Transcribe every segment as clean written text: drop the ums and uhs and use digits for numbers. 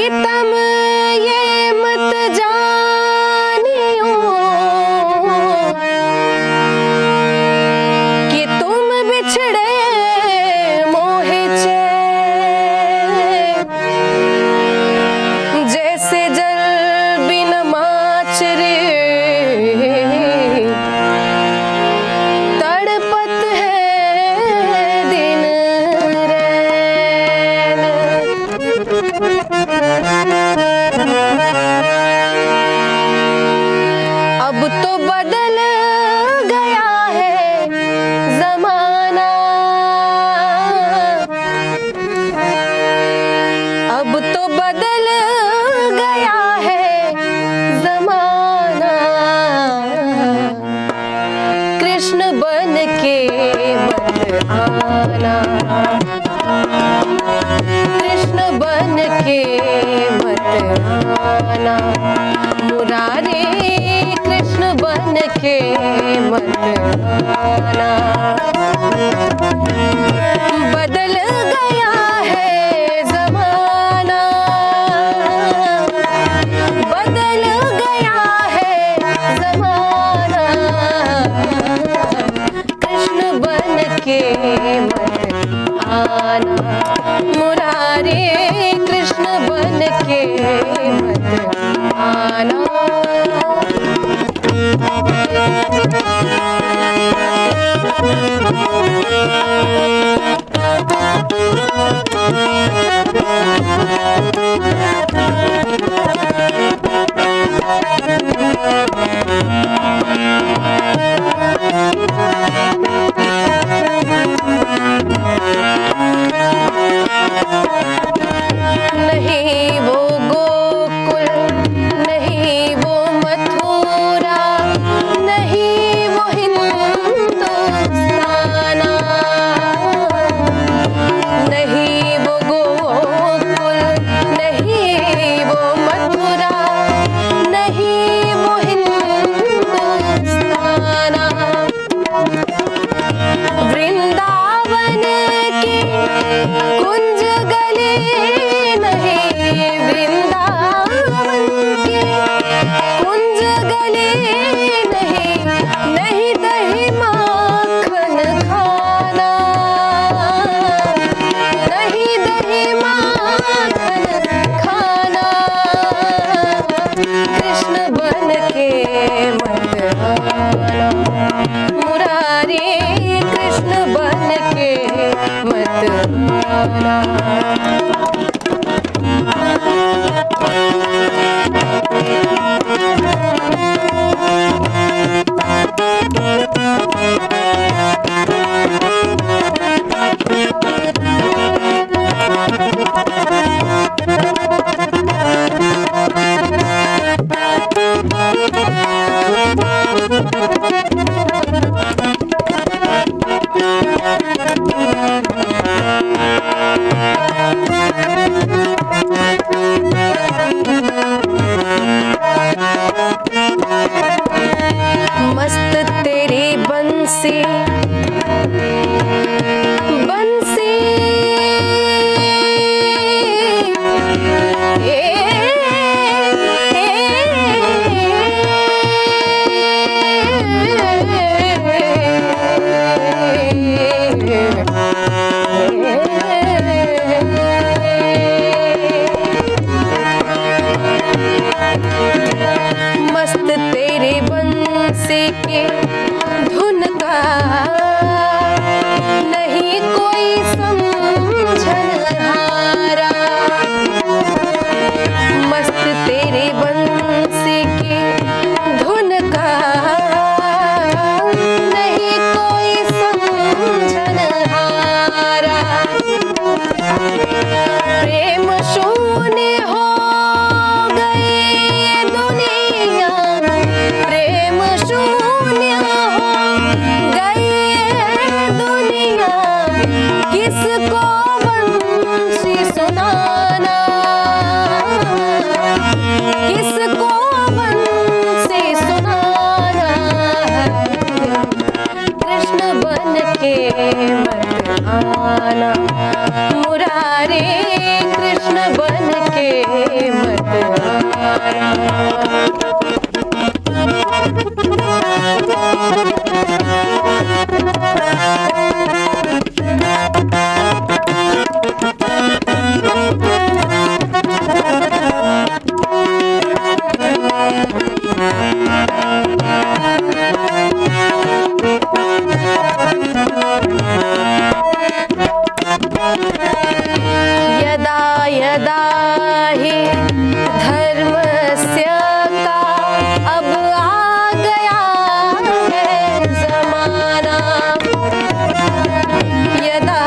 प्रीतम ये मत जानियो कि तुम बिछड़े मोहे चैन, जैसे जल बिन माचरे तड़पत है दिन रैन। अब तो बदल गया है जमाना, अब तो बदल गया है जमाना। कृष्ण बन के मत आना, कृष्ण बन के मत आना। मुरारी कृष्ण बन के मत आना। बदल गया है जमाना, बदल गया है जमाना। कृष्ण बन के मत आना। मुरारी कृष्ण बन के मत आना। नहीं वो गोकुल, नहीं वो मथुरा, नहीं वो हिंदुस्ताना, नहीं वो गोकुल, नहीं वो मथुरा, नहीं वो हिंदुस्ताना। वृंदावन की कुंज गली नहीं, वृंदावन की कुंज गली नहीं, नहीं दही माखन खाना, नहीं दही माखन खाना। कृष्ण बन के मत आना। मुरारी कृष्ण बन के मत आना। मस्त तेरी बंसी बंसी, मस्त तेरी बंसी की धुन का नहीं कोई समझनहारा। मस्त तेरी बंसी की धुन का नहीं कोई समझनहारा। प्रेम शून्य हो प्रेम शून्य हो गई दुनिया। किसको बंसी सुनाना, किस यदा यदा हि धर्मस्य का अब आ गया है जमाना, यदा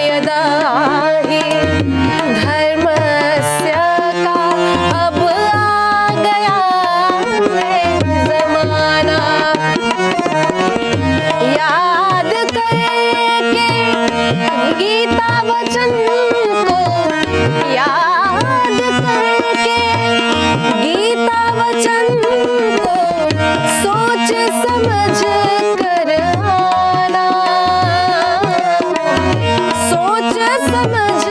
यदा हि धर्मस्य का अब आ गया है जमाना, याद करके गीता वचन को, याद करके गीता वचन को सोच समझ कर आना, सोच समझ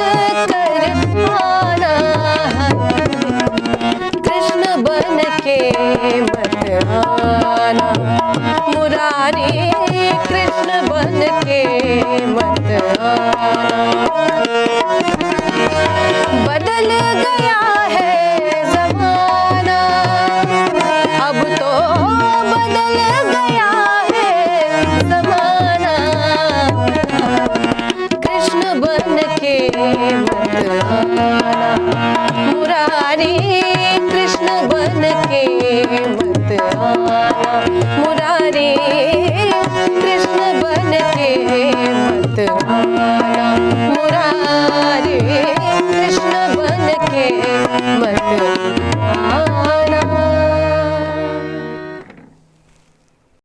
कर आना, कृष्ण बन के मत आना मुरारी, कृष्ण बन के मत आना। बदल गया है जमाना, अब तो बदल गया है जमाना, कृष्ण बन के मत आना मुरारी,